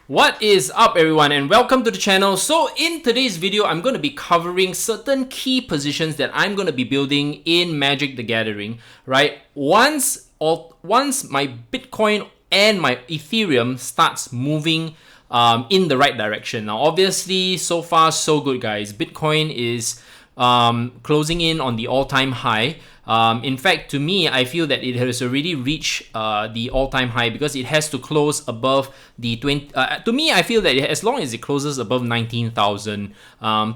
What is up, everyone, and welcome to the channel. So in today's video, I'm going to be covering certain key positions that I'm going to be building in Magic the Gathering, right? Once my Bitcoin and my Ethereum starts moving in the right direction. Now, obviously, so far so good, guys. Bitcoin is closing in on the all-time high. In fact, to me, I feel that it has already reached the all-time high because it has to close above the 20. To me, I feel that as long as it closes above 19,000,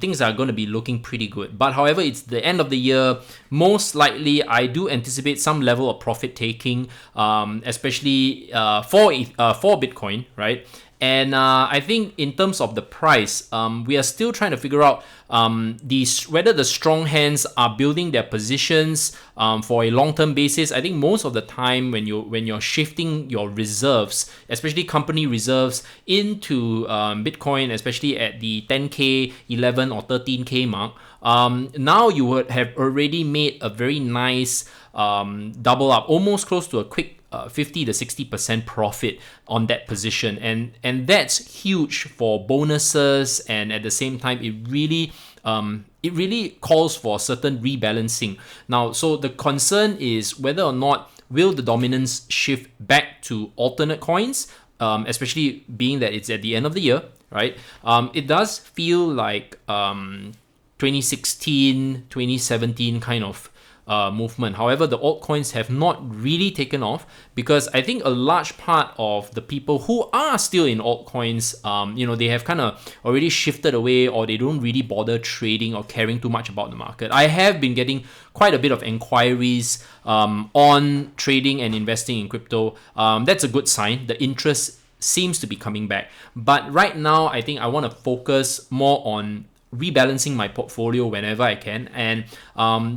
things are going to be looking pretty good. But however, it's the end of the year. Most likely, I do anticipate some level of profit taking, especially for Bitcoin, right? And I think in terms of the price, we are still trying to figure out whether the strong hands are building their positions for a long-term basis. I think most of the time when you're shifting your reserves, especially company reserves, into Bitcoin, especially at the 10K, 11 or 13K mark, now you would have already made a very nice double up, almost close to a quick 50 to 60% profit on that position, and that's huge for bonuses, and at the same time it really calls for certain rebalancing. Now, so the concern is whether or not will the dominance shift back to alternate coins, especially being that it's at the end of the year, right? It does feel like 2016, 2017 kind of movement. However, the altcoins have not really taken off because I think a large part of the people who are still in altcoins, they have kind of already shifted away, or they don't really bother trading or caring too much about the market. I have been getting quite a bit of inquiries on trading and investing in crypto. That's a good sign. The interest seems to be coming back. But right now, I think I want to focus more on rebalancing my portfolio whenever I can, and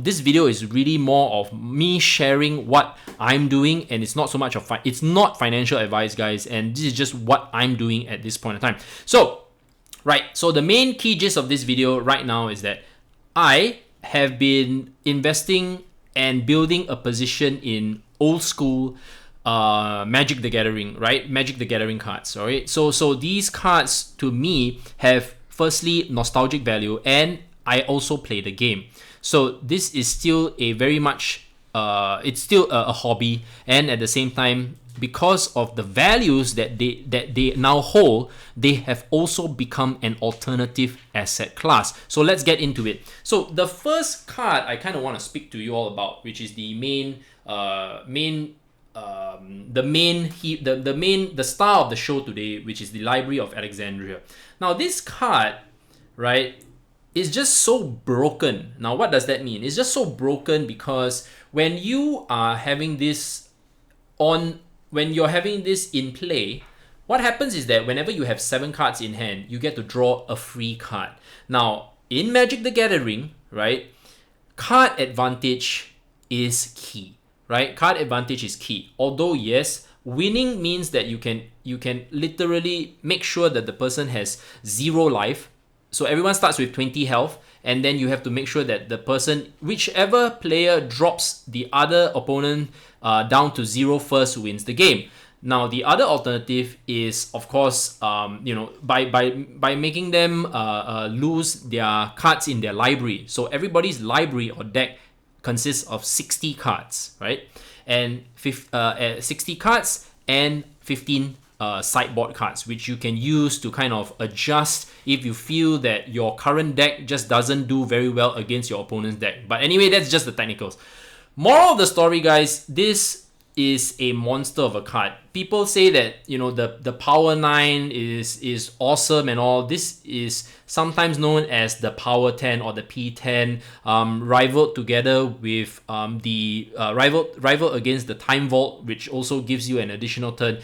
this video is really more of me sharing what I'm doing, and it's not so much of it's not financial advice, guys, and this is just what I'm doing at this point in time. So the main key gist of this video right now is that I have been investing and building a position in old school Magic the Gathering, right? Magic the Gathering cards, alright? So these cards to me have firstly nostalgic value, and I also play the game. So this is still a very much it's still a hobby, and at the same time, because of the values that they now hold, they have also become an alternative asset class. So let's get into it. So the first card I kind of want to speak to you all about, which is the the star of the show today, which is the Library of Alexandria. Now, this card, right, is just so broken. Now, what does that mean? It's just so broken because when you are having this in play, what happens is that whenever you have 7 cards in hand, you get to draw a free card. Now, in Magic the Gathering, right, card advantage is key. Right? Card advantage is key. Although, yes, winning means that you can literally make sure that the person has 0 life. So everyone starts with 20 health, and then you have to make sure that the person, whichever player drops the other opponent down to 0 first, wins the game. Now, the other alternative is, of course, by making them lose their cards in their library. So everybody's library or deck consists of 60 cards, right? And 60 cards and 15 sideboard cards, which you can use to kind of adjust if you feel that your current deck just doesn't do very well against your opponent's deck. But anyway, that's just the technicals. Moral of the story, guys, this is a monster of a card. People say that the Power 9 is awesome and all. This is sometimes known as the Power 10 or the P10, rivaled together with the rival against the Time Vault, which also gives you an additional turn.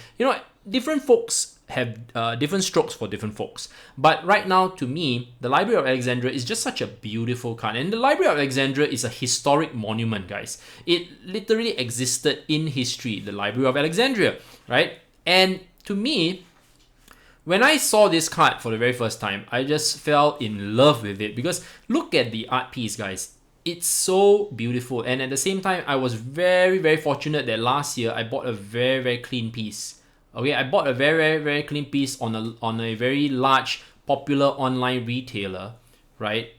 Different folks have different strokes for different folks. But right now, to me, the Library of Alexandria is just such a beautiful card. And the Library of Alexandria is a historic monument, guys. It literally existed in history, the Library of Alexandria, right? And to me, when I saw this card for the very first time, I just fell in love with it because look at the art piece, guys. It's so beautiful. And at the same time, I was very, very fortunate that last year I bought a very, very clean piece. Okay, I bought a very clean piece on a very large popular online retailer, right?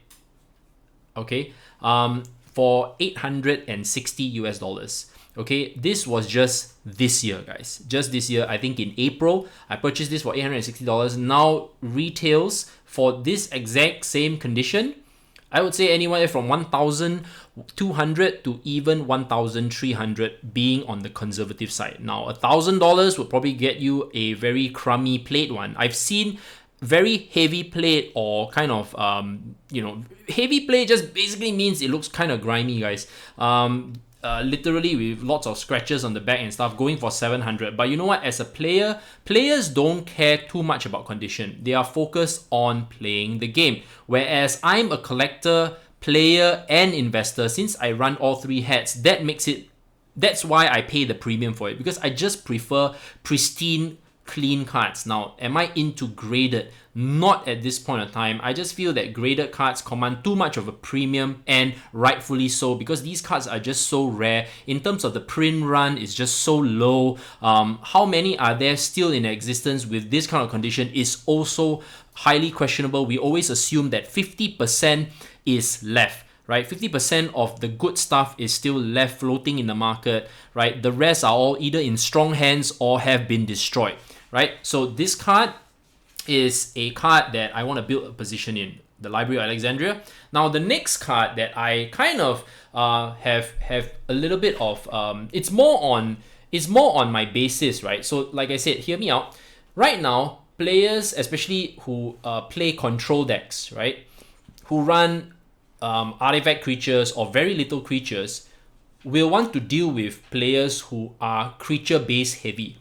Okay, for 860 US dollars. Okay, this was just this year, guys. Just this year, I think in April, I purchased this for $860. Now retails for this exact same condition, I would say anywhere from 1,200 to even 1,300 being on the conservative side. Now, $1,000 would probably get you a very crummy plate one. I've seen very heavy plate or kind of, heavy plate just basically means it looks kind of grimy, guys. Literally with lots of scratches on the back and stuff, going for 700. But you know what, as a player, players don't care too much about condition. They are focused on playing the game, whereas I'm a collector, player and investor. Since I run all three hats, that's why I pay the premium for it, because I just prefer pristine, clean cards. Now, am I into graded? Not at this point in time. I just feel that graded cards command too much of a premium, and rightfully so, because these cards are just so rare. In terms of the print run, it's just so low. How many are there still in existence with this kind of condition is also highly questionable. We always assume that 50% is left, right? 50% of the good stuff is still left floating in the market, right? The rest are all either in strong hands or have been destroyed, right? So this card is a card that I want to build a position in, the Library of Alexandria. Now, the next card that I kind of have a little bit of it's more on my basis, right? So, like I said, hear me out. Right now, players, especially who play control decks, right, who run artifact creatures or very little creatures, will want to deal with players who are creature base heavy.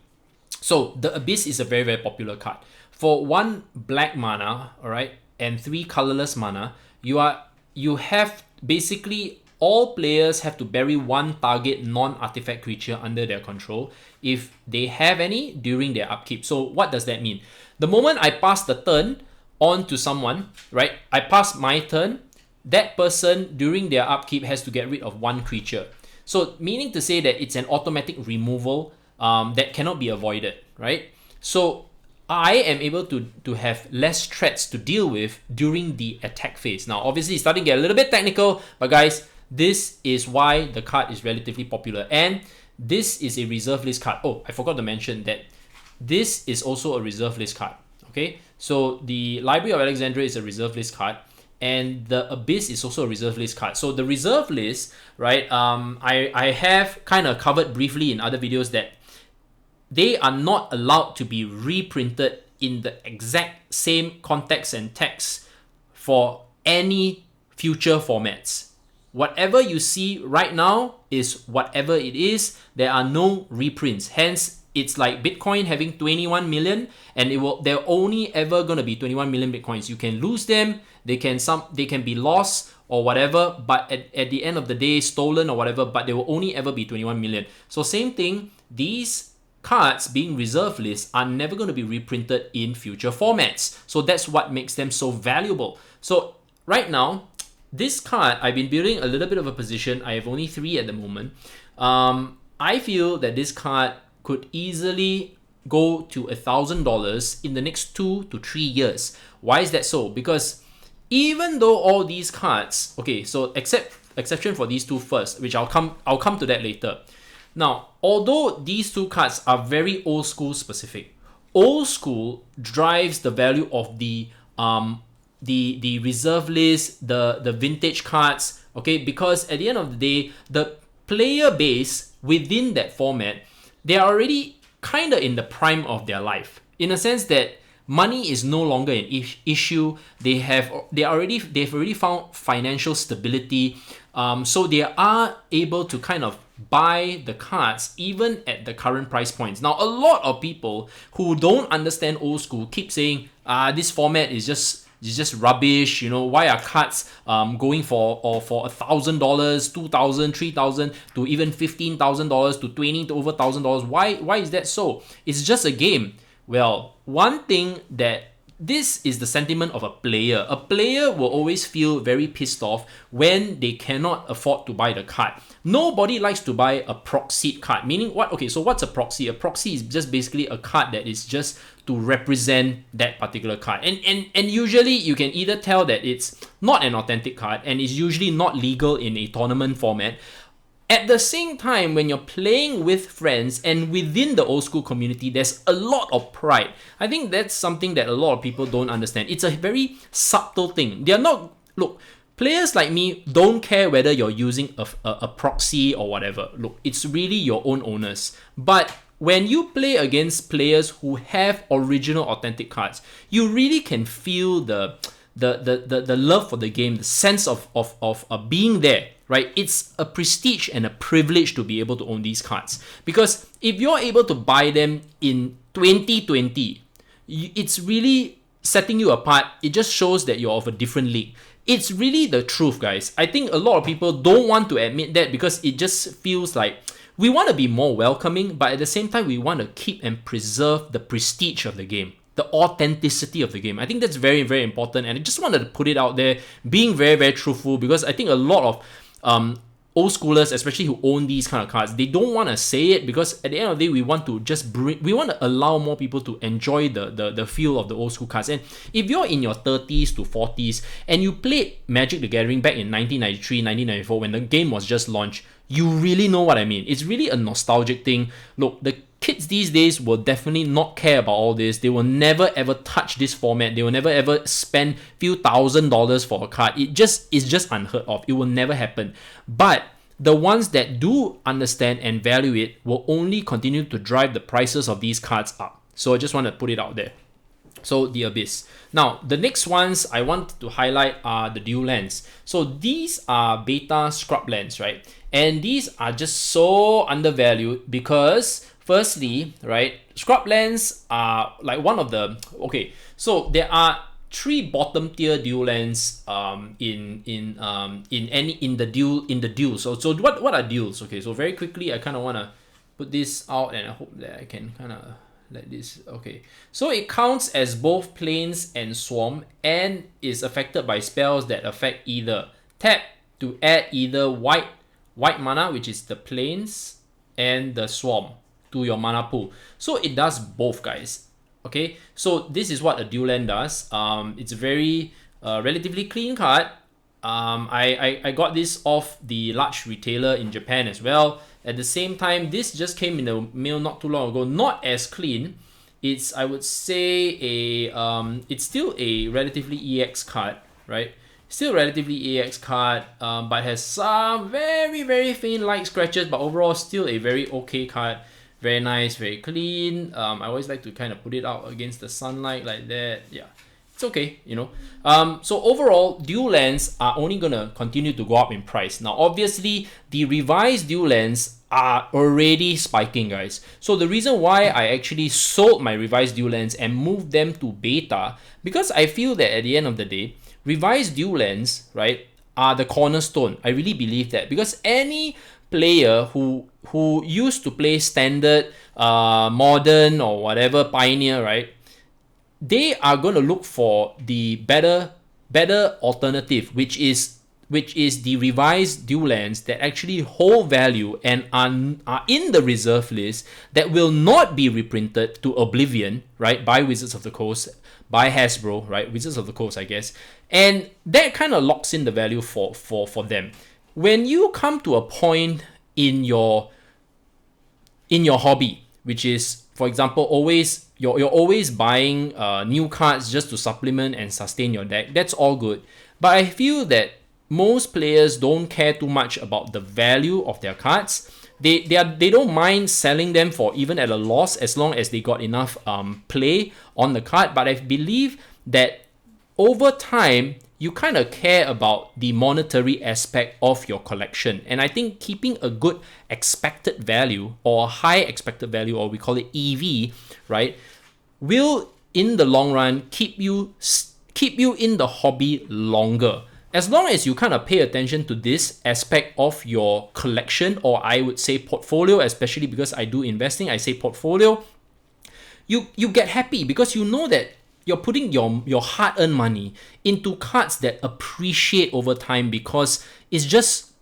So the Abyss is a very popular card. For 1 black mana, all right, and 3 colorless mana, you have basically all players have to bury 1 target non-artifact creature under their control if they have any during their upkeep. So what does that mean? The moment I pass the turn on to someone, right, I pass my turn, that person during their upkeep has to get rid of 1 creature. So meaning to say that it's an automatic removal that cannot be avoided, right? So I am able to have less threats to deal with during the attack phase. Now, obviously, it's starting to get a little bit technical, but guys, this is why the card is relatively popular. And this is a reserve list card. Oh, I forgot to mention that this is also a reserve list card. Okay, so the Library of Alexandria is a reserve list card, and the Abyss is also a reserve list card. So the reserve list, right, I have kind of covered briefly in other videos that they are not allowed to be reprinted in the exact same context and text for any future formats. Whatever you see right now is whatever it is. There are no reprints. Hence, it's like Bitcoin having 21 million, and they're only ever going to be 21 million Bitcoins. You can lose them, they can be lost or whatever, but at the end of the day, stolen or whatever, but they will only ever be 21 million. So same thing, these cards being reserve lists are never going to be reprinted in future formats. So that's what makes them so valuable. So right now, this card, I've been building a little bit of a position. I have only 3 at the moment. I feel that this card could easily go to $1,000 in the next 2 to 3 years. Why is that so? Because even though all these cards, okay, so exception for these 2 first, which I'll come to that later. Now, although these 2 cards are very old school specific, old school drives the value of the reserve list, the vintage cards, okay? Because at the end of the day, the player base within that format, they are already kind of in the prime of their life, in a sense that money is no longer an issue. They've already found financial stability, so they are able to kind of buy the cards even at the current price points. Now, a lot of people who don't understand old school keep saying, this format is just rubbish. You know, why are cards going for $1,000, $2,000, $3,000 to even $15,000 to $20,000 to over $1,000? Why is that so? It's just a game. Well, one thing that this is the sentiment of a player. A player will always feel very pissed off when they cannot afford to buy the card. Nobody likes to buy a proxied card. Meaning what? Okay, so what's a proxy? A proxy is just basically a card that is just to represent that particular card. And usually you can either tell that it's not an authentic card and is usually not legal in a tournament format. At the same time, when you're playing with friends and within the old school community, there's a lot of pride. I think that's something that a lot of people don't understand. It's a very subtle thing. They're not, look, players like me don't care whether you're using a proxy or whatever. Look, it's really your own owners. But when you play against players who have original authentic cards, you really can feel the love for the game, the sense of being there, right? It's a prestige and a privilege to be able to own these cards. Because if you're able to buy them in 2020, it's really setting you apart. It just shows that you're of a different league. It's really the truth, guys. I think a lot of people don't want to admit that because it just feels like we want to be more welcoming, but at the same time, we want to keep and preserve the prestige of the game, the authenticity of the game. I think that's very, very important, and I just wanted to put it out there, being very, very truthful, because I think a lot of old schoolers, especially who own these kind of cards, they don't want to say it because at the end of the day, we want to allow more people to enjoy the feel of the old school cards. And if you're in your 30s to 40s and you played Magic the Gathering back in 1993, 1994 when the game was just launched, you really know what I mean. It's really a nostalgic thing. Look, the kids these days will definitely not care about all this. They will never ever touch this format. They will never ever spend few $1,000s for a card. It's just unheard of. It will never happen. But the ones that do understand and value it will only continue to drive the prices of these cards up. So I just want to put it out there. So the Abyss. Now, the next ones I want to highlight are the dual lands. So these are beta scrub lands, right? And these are just so undervalued because firstly, right, scrub lands are like one of the, okay, so there are 3 bottom tier dual lands in the duel. So what are duels? Okay, so very quickly I kind of want to put this out and I hope that I can kind of let this, okay. So it counts as both plains and swarm and is affected by spells that affect either tap to add either white mana, which is the plains, and the swarm to your mana pool. So it does both, guys. Okay, so this is what a dual land does. It's a very relatively clean card. I got this off the large retailer in Japan as well. At the same time, this just came in the mail not too long ago. Not as clean. It's, I would say, it's still a relatively EX card, right? Still relatively EX card, but has some very, very faint light scratches, but overall still a very okay card. Very nice, very clean. I always like to kind of put it out against the sunlight like that. Yeah, it's okay, you know. So overall, dual lands are only gonna continue to go up in price. Now, obviously, the revised dual lands are already spiking, guys. So the reason why I actually sold my revised dual lands and moved them to beta, because I feel that at the end of the day, revised dual lands, right, are the cornerstone. I really believe that because any player who used to play standard, modern or whatever, pioneer, right, they are going to look for the better alternative, which is the revised dual lands that actually hold value and are in the reserve list that will not be reprinted to oblivion, right, by Wizards of the Coast, by Hasbro, right, Wizards of the Coast, I guess, and that kind of locks in the value for them. When you come to a point in your hobby, which is, for example, you're always buying new cards just to supplement and sustain your deck, that's all good. But I feel that most players don't care too much about the value of their cards. They don't mind selling them for even at a loss as long as they got enough play on the card. But I believe that over time, you kind of care about the monetary aspect of your collection. And I think keeping a good expected value or a high expected value, or we call it EV, right, will in the long run keep you in the hobby longer. As long as you kind of pay attention to this aspect of your collection, or I would say portfolio, especially because I do investing, I say portfolio, you get happy because you know that you're putting your hard-earned money into cards that appreciate over time, because it's just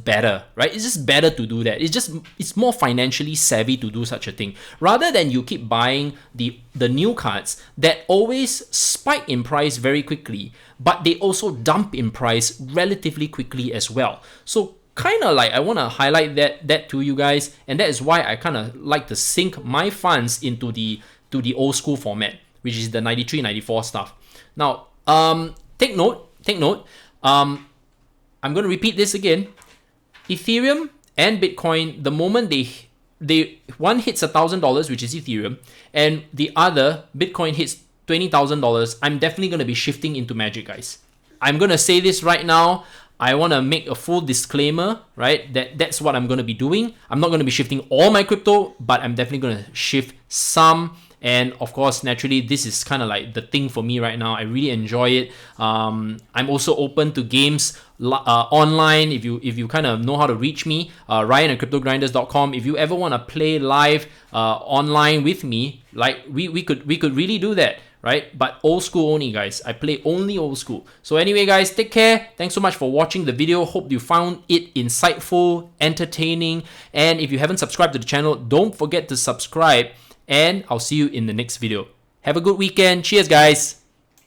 better, right? It's just better to do that. It's more financially savvy to do such a thing, rather than you keep buying the new cards that always spike in price very quickly, but they also dump in price relatively quickly as well. So kind of like, I want to highlight that to you guys, and that is why I kind of like to sink my funds into the old school format, which is the 93, 94 stuff. Now, take note. I'm going to repeat this again. Ethereum and Bitcoin, the moment they one hits $1,000, which is Ethereum, and the other, Bitcoin, hits $20,000, I'm definitely going to be shifting into Magic, guys. I'm going to say this right now. I want to make a full disclaimer, right? That's what I'm going to be doing. I'm not going to be shifting all my crypto, but I'm definitely going to shift some. And of course, naturally, this is kind of like the thing for me right now. I really enjoy it. I'm also open to games online. If you kind of know how to reach me, Ryan at CryptoGrinders.com. If you ever want to play live online with me, like we could really do that, right? But old school only, guys. I play only old school. So anyway, guys, take care. Thanks so much for watching the video. Hope you found it insightful, entertaining. And if you haven't subscribed to the channel, don't forget to subscribe. And I'll see you in the next video. Have a good weekend. Cheers, guys.